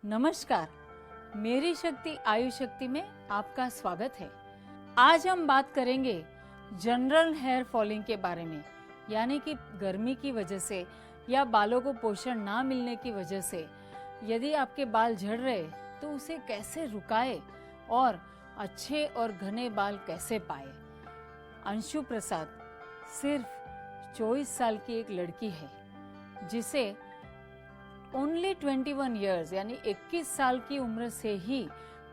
नमस्कार, मेरी शक्ति आयु शक्ति में आपका स्वागत है। आज हम बात करेंगे जनरल हेयर फॉलिंग के बारे में, यानी कि गर्मी की वजह से या बालों को पोषण ना मिलने की वजह से यदि आपके बाल झड़ रहे तो उसे कैसे रुकाए और अच्छे और घने बाल कैसे पाए। अंशु प्रसाद सिर्फ 24 साल की एक लड़की है जिसे ओनली 21 ईयर्स यानी 21 साल की उम्र से ही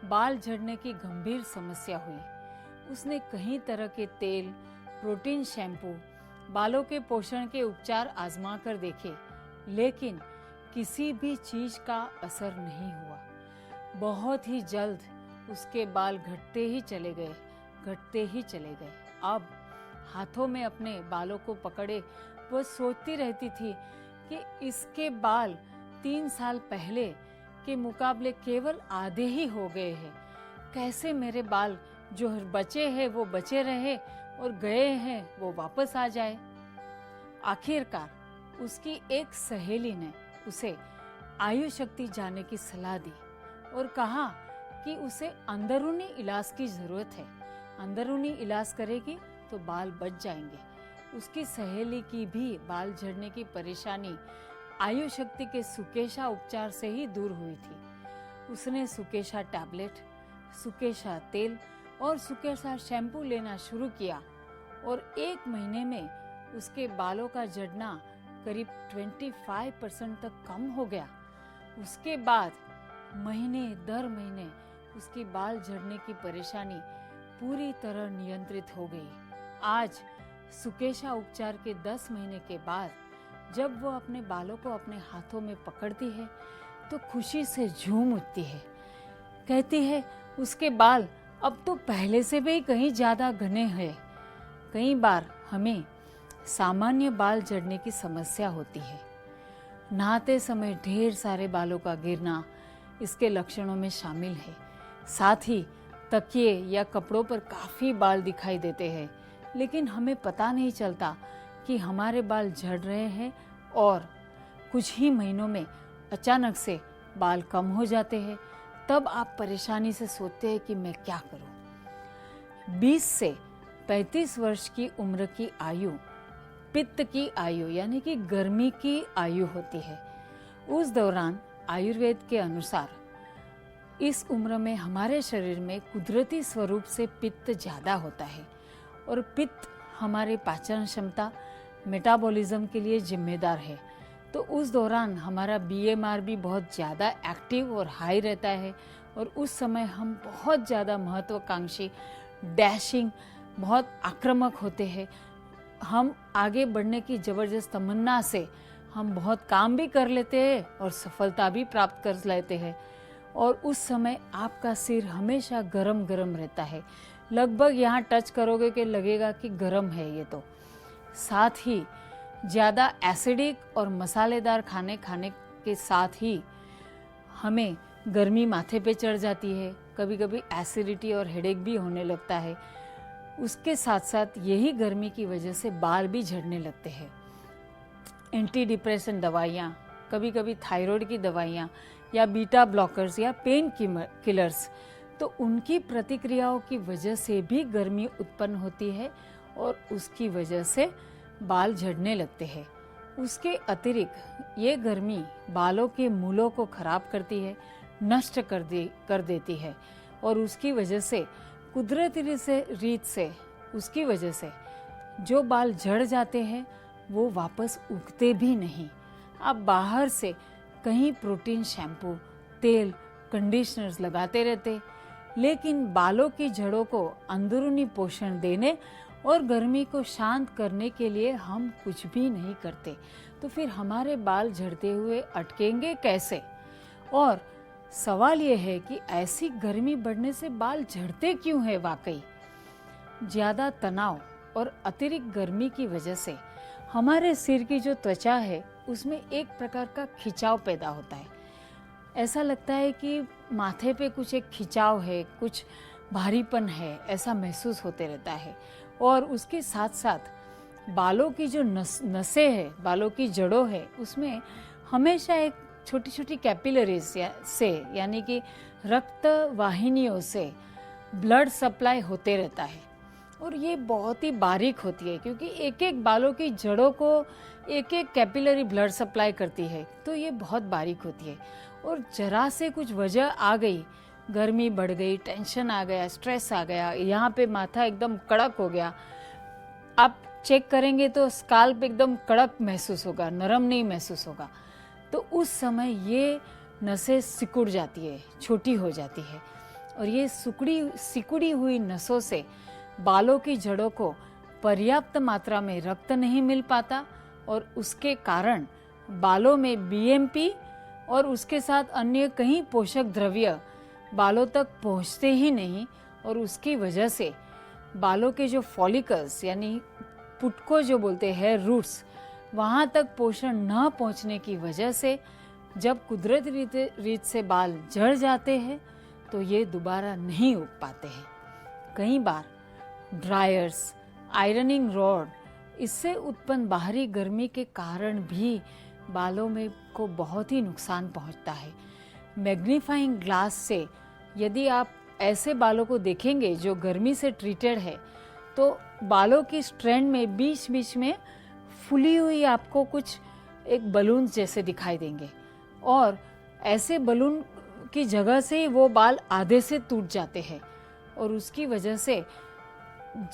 बाल झड़ने की गंभीर समस्या हुई। उसने कई तरह के तेल, प्रोटीन शैम्पू, बालों के पोषण के उपचार आजमा कर देखे, लेकिन किसी भी चीज का असर नहीं हुआ। बहुत ही जल्द उसके बाल घटते ही चले गए। अब हाथों में अपने बालों को पकड़े वो सोचती रहती थी कि इसके बाल 3 साल पहले के मुकाबले केवल आधे ही हो गए हैं। कैसे मेरे बाल जो बचे हैं वो बचे रहे और गए हैं वो वापस आ जाए। आखिरकार उसकी एक सहेली ने उसे आयु शक्ति जाने की सलाह दी और कहा कि उसे अंदरूनी इलाज की जरूरत है। अंदरूनी इलाज करेगी तो बाल बच जाएंगे। उसकी सहेली की भी बाल झड़ने की परेशानी आयु शक्ति के सुकेशा उपचार से ही दूर हुई थी। उसने सुकेशा टैबलेट, सुकेशा तेल और सुकेशा शैम्पू लेना शुरू किया और 1 महीने में उसके बालों का झड़ना करीब 25% तक कम हो गया। उसके बाद महीने दर महीने उसकी बाल झड़ने की परेशानी पूरी तरह नियंत्रित हो गई। आज सुकेशा उपचार के 10 महीने के बाद जब वो अपने बालों को अपने हाथों में पकड़ती है तो खुशी से झूम उठती है। कहती है उसके बाल अब तो पहले से भी कहीं ज्यादा घने हैं। कई बार हमें सामान्य बाल झड़ने की समस्या होती है। नहाते समय ढेर सारे बालों का गिरना इसके लक्षणों में शामिल है। साथ ही तकिए या कपड़ों पर काफी बाल दिखाई देते हैं, लेकिन हमें पता नहीं चलता कि हमारे बाल झड़ रहे हैं और कुछ ही महीनों में अचानक से बाल कम हो जाते हैं। तब आप परेशानी से सोचते हैं कि मैं क्या करूं। 20 से 35 वर्ष की उम्र की आयु पित्त की आयु यानी कि गर्मी की आयु होती है। उस दौरान आयुर्वेद के अनुसार इस उम्र में हमारे शरीर में कुदरती स्वरूप से पित्त ज्यादा होता है और पित्त हमारे पाचन क्षमता, मेटाबॉलिज्म के लिए जिम्मेदार है। तो उस दौरान हमारा बीएमआर भी बहुत ज़्यादा एक्टिव और हाई रहता है और उस समय हम बहुत ज़्यादा महत्वाकांक्षी, डैशिंग, बहुत आक्रामक होते हैं। हम आगे बढ़ने की ज़बरदस्त तमन्ना से हम बहुत काम भी कर लेते हैं और सफलता भी प्राप्त कर लेते हैं। और उस समय आपका सिर हमेशा गरम गरम रहता है। लगभग यहाँ टच करोगे कि लगेगा कि गरम है ये तो। साथ ही ज़्यादा एसिडिक और मसालेदार खाने के साथ ही हमें गर्मी माथे पे चढ़ जाती है। कभी कभी एसिडिटी और हेडेक भी होने लगता है। उसके साथ साथ यही गर्मी की वजह से बाल भी झड़ने लगते हैं। एंटी डिप्रेशन दवाइयाँ, कभी कभी थायराइड की दवाइयाँ या बीटा ब्लॉकर्स या पेन किलर्स, तो उनकी प्रतिक्रियाओं की वजह से भी गर्मी उत्पन्न होती है और उसकी वजह से बाल झड़ने लगते हैं। उसके अतिरिक्त ये गर्मी बालों के मूलों को खराब करती है, नष्ट कर देती है और उसकी वजह से कुदरती रीत से उसकी वजह से जो बाल झड़ जाते हैं वो वापस उगते भी नहीं। आप बाहर से कहीं प्रोटीन शैम्पू, तेल, कंडीशनर्स लगाते रहते, लेकिन बालों की जड़ों को अंदरूनी पोषण देने और गर्मी को शांत करने के लिए हम कुछ भी नहीं करते, तो फिर हमारे बाल झड़ते हुए अटकेंगे कैसे। और सवाल यह है कि ऐसी गर्मी बढ़ने से बाल झड़ते क्यों है। वाकई ज्यादा तनाव और अतिरिक्त गर्मी की वजह से हमारे सिर की जो त्वचा है उसमें एक प्रकार का खिंचाव पैदा होता है। ऐसा लगता है कि माथे पे कुछ एक खिंचाव है, कुछ भारीपन है, ऐसा महसूस होते रहता है। और उसके साथ साथ बालों की जो नसें हैं, बालों की जड़ों है, उसमें हमेशा एक छोटी छोटी कैपिलरीज से यानी कि रक्त वाहिनियों से ब्लड सप्लाई होते रहता है और ये बहुत ही बारीक होती है क्योंकि एक एक बालों की जड़ों को एक एक कैपिलरी ब्लड सप्लाई करती है, तो ये बहुत बारीक होती है। और जरा से कुछ वजह आ गई, गर्मी बढ़ गई, टेंशन आ गया, स्ट्रेस आ गया, यहाँ पे माथा एकदम कड़क हो गया, आप चेक करेंगे तो स्काल्प एकदम कड़क महसूस होगा, नरम नहीं महसूस होगा, तो उस समय ये नसें सिकुड़ जाती है, छोटी हो जाती है और ये सिकुड़ी हुई नसों से बालों की जड़ों को पर्याप्त मात्रा में रक्त नहीं मिल पाता और उसके कारण बालों में बीएमपी और उसके साथ अन्य कई पोषक द्रव्य बालों तक पहुंचते ही नहीं और उसकी वजह से बालों के जो फॉलिकल्स यानी पुटको जो बोलते हैं रूट्स, वहाँ तक पोषण न पहुँचने की वजह से जब कुदरती रीत से बाल झड़ जाते हैं तो ये दोबारा नहीं उग पाते हैं। कई बार ड्रायर्स, आयरनिंग रॉड, इससे उत्पन्न बाहरी गर्मी के कारण भी बालों में को बहुत ही नुकसान पहुंचता है। मैग्नीफाइंग ग्लास से यदि आप ऐसे बालों को देखेंगे जो गर्मी से ट्रीटेड है तो बालों की स्ट्रैंड में बीच बीच में फूली हुई आपको कुछ एक बलून जैसे दिखाई देंगे और ऐसे बलून की जगह से ही वो बाल आधे से टूट जाते हैं और उसकी वजह से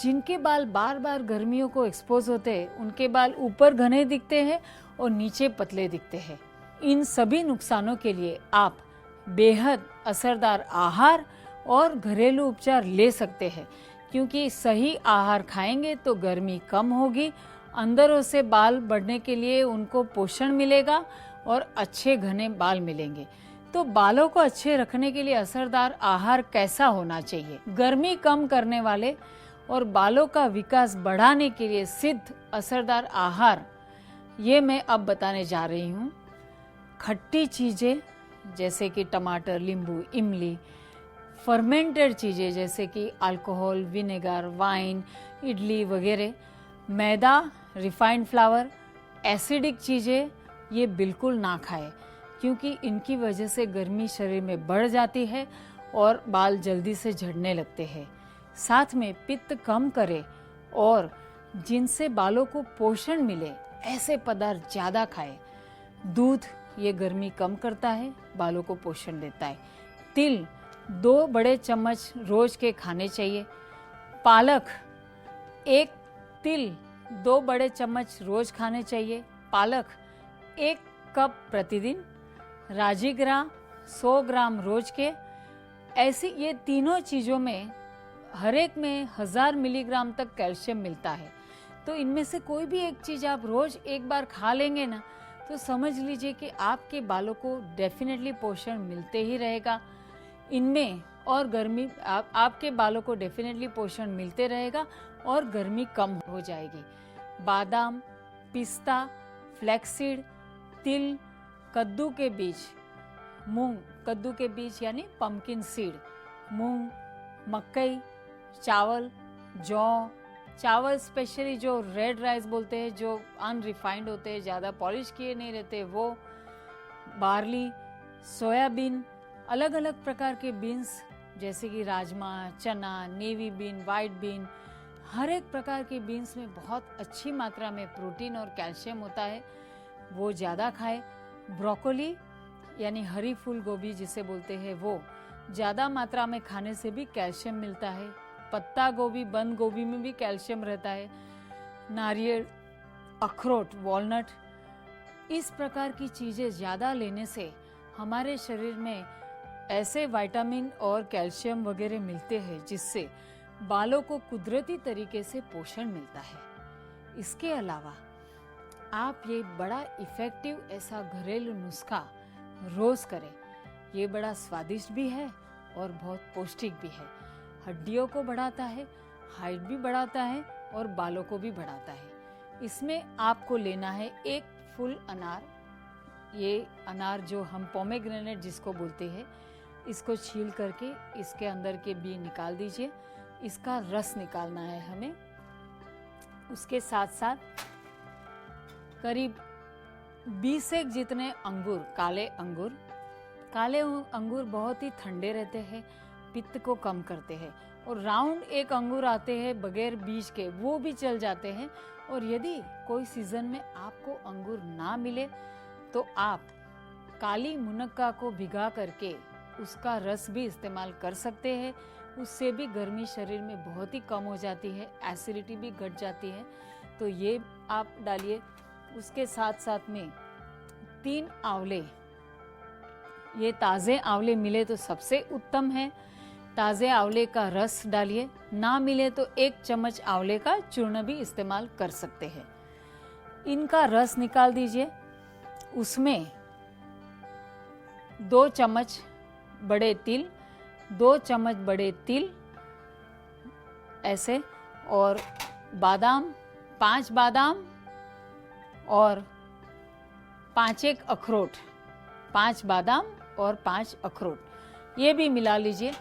जिनके बाल बार बार गर्मियों को एक्सपोज होते हैं उनके बाल ऊपर घने दिखते हैं और नीचे पतले दिखते हैं। इन सभी नुकसानों के लिए आप बेहद असरदार आहार और घरेलू उपचार ले सकते हैं क्योंकि सही आहार खाएंगे तो गर्मी कम होगी, अंदरों से बाल बढ़ने के लिए उनको पोषण मिलेगा और अच्छे घने बाल मिलेंगे। तो बालों को अच्छे रखने के लिए असरदार आहार कैसा होना चाहिए? गर्मी कम करने वाले और बालों का विकास बढ़ाने के लिए सिद्ध असरदार आहार ये मैं अब बताने जा रही हूँ। खट्टी चीज़ें जैसे कि टमाटर, नींबू, इमली, फर्मेंटेड चीज़ें जैसे कि अल्कोहल, विनेगर, वाइन, इडली वगैरह, मैदा, रिफाइंड फ्लावर, एसिडिक चीज़ें ये बिल्कुल ना खाएं क्योंकि इनकी वजह से गर्मी शरीर में बढ़ जाती है और बाल जल्दी से झड़ने लगते हैं। साथ में पित्त कम करे और जिनसे बालों को पोषण मिले ऐसे पदार्थ ज़्यादा खाए। दूध ये गर्मी कम करता है, बालों को पोषण देता है। तिल 2 बड़े चम्मच रोज के खाने चाहिए। पालक, एक तिल 2 बड़े चम्मच रोज खाने चाहिए। पालक 1 कप प्रतिदिन। राजीगरा 100 ग्राम रोज के। ऐसी ये तीनों चीज़ों में हर एक में 1000 मिलीग्राम तक कैल्शियम मिलता है, तो इनमें से कोई भी एक चीज़ आप रोज एक बार खा लेंगे ना तो समझ लीजिए कि आपके बालों को डेफिनेटली पोषण मिलते ही रहेगा इनमें और गर्मी आपके बालों को डेफिनेटली पोषण मिलते रहेगा और गर्मी कम हो जाएगी। बादाम, पिस्ता, फ्लैक्सीड, तिल, कद्दू के बीज, मूंग, कद्दू के बीज यानी पंपकिन सीड, मूंग, मकई, चावल, जौ, चावल स्पेशली जो रेड राइस बोलते हैं जो अनरिफाइंड होते हैं, ज़्यादा पॉलिश किए नहीं रहते वो, बार्ली, सोयाबीन, अलग अलग प्रकार के बीन्स जैसे कि राजमा, चना, नेवी बीन, वाइट बीन, हर एक प्रकार के बीन्स में बहुत अच्छी मात्रा में प्रोटीन और कैल्शियम होता है, वो ज़्यादा खाए। ब्रोकोली यानी हरी फूल गोभी जिसे बोलते हैं वो ज़्यादा मात्रा में खाने से भी कैल्शियम मिलता है। पत्ता गोभी, बंद गोभी में भी कैल्शियम रहता है। नारियल, अखरोट, वॉलनट, इस प्रकार की चीज़ें ज़्यादा लेने से हमारे शरीर में ऐसे विटामिन और कैल्शियम वगैरह मिलते हैं जिससे बालों को कुदरती तरीके से पोषण मिलता है। इसके अलावा आप ये बड़ा इफ़ेक्टिव ऐसा घरेलू नुस्खा रोज़ करें। ये बड़ा स्वादिष्ट भी है और बहुत पौष्टिक भी है। हड्डियों को बढ़ाता है, हाइट भी बढ़ाता है और बालों को भी बढ़ाता है। इसमें आपको लेना है 1 फुल अनार। ये अनार जो हम पोमेग्रेनेट जिसको बोलते हैं, इसको छील करके इसके अंदर के बी निकाल दीजिए। इसका रस निकालना है हमें। उसके साथ साथ करीब 20 एक जितने अंगूर, काले अंगूर बहुत ही ठंडे रहते हैं, पित्त को कम करते हैं। और राउंड एक अंगूर आते हैं बगैर बीज के, वो भी चल जाते हैं। और यदि कोई सीजन में आपको अंगूर ना मिले तो आप काली मुनक्का को भिगा करके उसका रस भी इस्तेमाल कर सकते हैं। उससे भी गर्मी शरीर में बहुत ही कम हो जाती है, एसिडिटी भी घट जाती है। तो ये आप डालिए। उसके साथ साथ में 3 आंवले, ये ताज़े आंवले मिले तो सबसे उत्तम है। ताज़े आंवले का रस डालिए, ना मिले तो 1 चम्मच आंवले का चूर्ण भी इस्तेमाल कर सकते हैं। इनका रस निकाल दीजिए। उसमें 2 चम्मच बड़े तिल, 2 चम्मच बड़े तिल ऐसे, और बादाम, 5 बादाम और 5 एक अखरोट, 5 बादाम और 5 अखरोट, ये भी मिला लीजिए।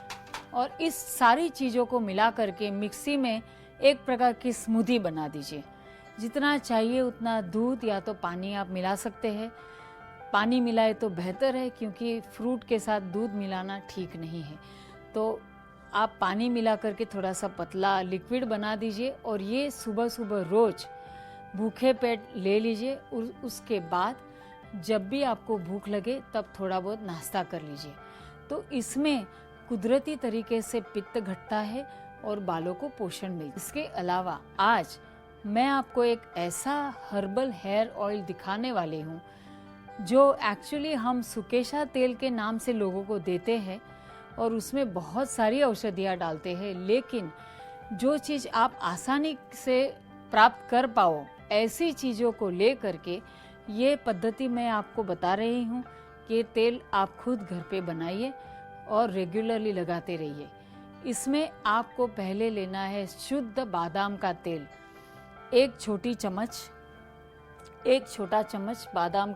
और इस सारी चीज़ों को मिला करके मिक्सी में एक प्रकार की स्मूदी बना दीजिए। जितना चाहिए उतना दूध या तो पानी आप मिला सकते हैं। पानी मिलाए तो बेहतर है, क्योंकि फ्रूट के साथ दूध मिलाना ठीक नहीं है। तो आप पानी मिला करके थोड़ा सा पतला लिक्विड बना दीजिए और ये सुबह सुबह रोज भूखे पेट ले लीजिए। उसके बाद जब भी आपको भूख लगे तब थोड़ा बहुत नाश्ता कर लीजिए। तो इसमें कुदरती तरीके से पित्त घटता है और बालों को पोषण मिलता है। इसके अलावा आज मैं आपको एक ऐसा हर्बल हेयर ऑयल दिखाने वाली हूँ जो एक्चुअली हम सुकेशा तेल के नाम से लोगों को देते हैं और उसमें बहुत सारी औषधियाँ डालते हैं, लेकिन जो चीज़ आप आसानी से प्राप्त कर पाओ ऐसी चीज़ों को ले करके ये पद्धति मैं आपको बता रही हूँ कि तेल आप खुद घर पे बनाइए और रेगुलरली लगाते रहिए। इसमें आपको पहले लेना है शुद्ध बादाम का तेल, 1 छोटा चम्मच बादाम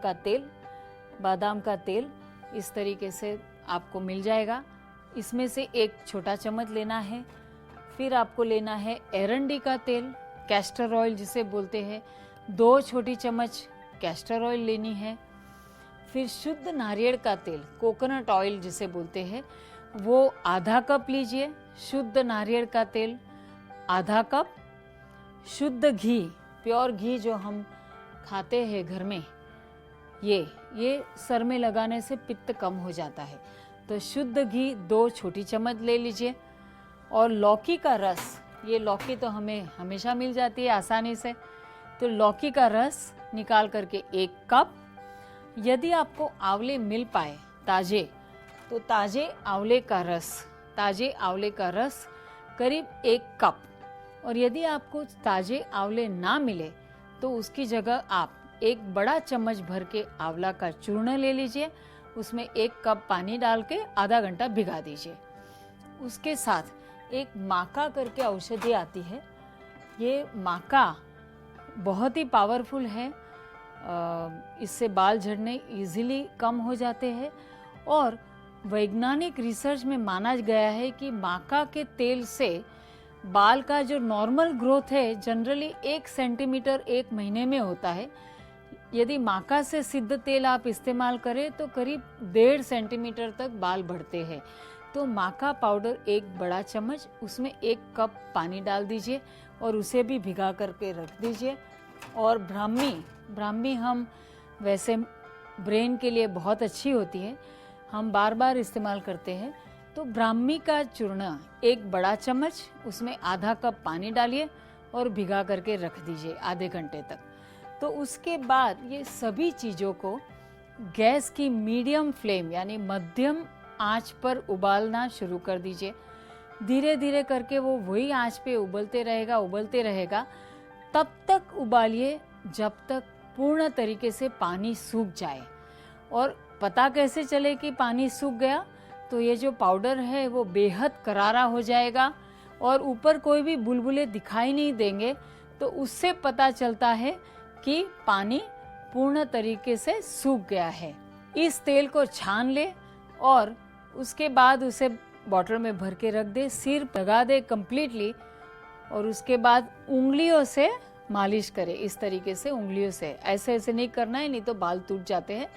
का तेल इस तरीके से आपको मिल जाएगा। इसमें से 1 छोटा चम्मच लेना है। फिर आपको लेना है एरंडी का तेल, कैस्टर ऑयल जिसे बोलते हैं, 2 छोटी चम्मच कैस्टर ऑयल लेनी है। फिर शुद्ध नारियल का तेल, कोकोनट ऑयल जिसे बोलते हैं, वो आधा कप लीजिए। शुद्ध नारियल का तेल आधा कप। शुद्ध घी, प्योर घी जो हम खाते हैं घर में, ये सर में लगाने से पित्त कम हो जाता है। तो शुद्ध घी 2 छोटी चम्मच ले लीजिए। और लौकी का रस, ये लौकी तो हमें हमेशा मिल जाती है आसानी से, तो लौकी का रस निकाल करके 1 कप। यदि आपको आंवले मिल पाए ताजे, तो ताजे आंवले का रस करीब 1 कप। और यदि आपको ताजे आंवले ना मिले तो उसकी जगह आप 1 बड़ा चम्मच भर के आंवला का चूर्ण ले लीजिए। उसमें 1 कप पानी डाल के आधा घंटा भिगा दीजिए। उसके साथ एक माका करके औषधि आती है। ये माका बहुत ही पावरफुल है। इससे बाल झड़ने इजीली कम हो जाते हैं और वैज्ञानिक रिसर्च में माना गया है कि माका के तेल से बाल का जो नॉर्मल ग्रोथ है जनरली 1 सेंटीमीटर 1 महीने में होता है। यदि माका से सिद्ध तेल आप इस्तेमाल करें तो करीब 1.5 सेंटीमीटर तक बाल बढ़ते हैं। तो माका पाउडर 1 बड़ा चम्मच, उसमें 1 कप पानी डाल दीजिए और उसे भी भिगा करके रख दीजिए। और ब्राह्मी हम वैसे ब्रेन के लिए बहुत अच्छी होती है, हम बार बार इस्तेमाल करते हैं। तो ब्राह्मी का चूर्ण 1 बड़ा चम्मच, उसमें आधा कप पानी डालिए और भिगा करके रख दीजिए आधे घंटे तक। तो उसके बाद ये सभी चीज़ों को गैस की मीडियम फ्लेम यानी मध्यम आंच पर उबालना शुरू कर दीजिए। धीरे धीरे करके वो वही आंच पे उबलते रहेगा। तब तक उबालिए जब तक पूर्ण तरीके से पानी सूख जाए। और पता कैसे चले कि पानी सूख गया? तो ये जो पाउडर है वो बेहद करारा हो जाएगा और ऊपर कोई भी बुलबुले दिखाई नहीं देंगे। तो उससे पता चलता है कि पानी पूर्ण तरीके से सूख गया है। इस तेल को छान ले और उसके बाद उसे बॉटल में भर के रख दे, सिर लगा दे कंप्लीटली और उसके बाद उंगलियों से मालिश करें इस तरीके से उंगलियों से। ऐसे ऐसे नहीं करना है, नहीं तो बाल टूट जाते हैं।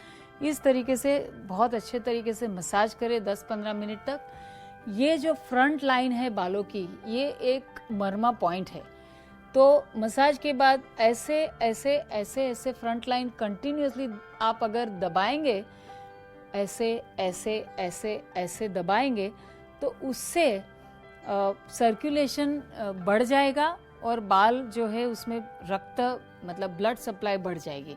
इस तरीके से बहुत अच्छे तरीके से मसाज करें 10-15 मिनट तक। ये जो फ्रंट लाइन है बालों की, ये एक मर्मा पॉइंट है। तो मसाज के बाद ऐसे ऐसे ऐसे ऐसे फ्रंट लाइन कंटिन्यूअसली आप अगर दबाएंगे, ऐसे ऐसे ऐसे ऐसे दबाएंगे, तो उससे सर्कुलेशन बढ़ जाएगा और बाल जो है उसमें रक्त मतलब ब्लड सप्लाई बढ़ जाएगी।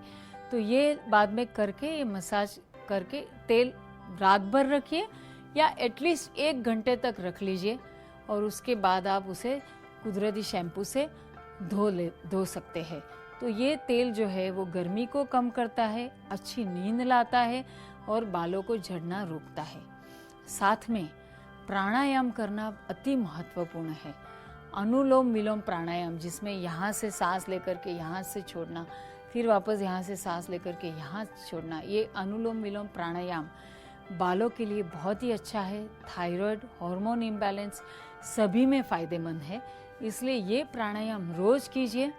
तो ये बाद में करके, ये मसाज करके तेल रात भर रखिए या एटलीस्ट 1 घंटे तक रख लीजिए, और उसके बाद आप उसे कुदरती शैम्पू से धो सकते हैं। तो ये तेल जो है वो गर्मी को कम करता है, अच्छी नींद लाता है और बालों को झड़ना रोकता है। साथ में प्राणायाम करना अति महत्वपूर्ण है। अनुलोम विलोम प्राणायाम, जिसमें यहाँ से सांस लेकर के यहाँ से छोड़ना, फिर वापस यहाँ से सांस लेकर के यहाँ छोड़ना, ये अनुलोम विलोम प्राणायाम बालों के लिए बहुत ही अच्छा है। थायराइड, हार्मोन इम्बैलेंस सभी में फ़ायदेमंद है। इसलिए ये प्राणायाम रोज़ कीजिए।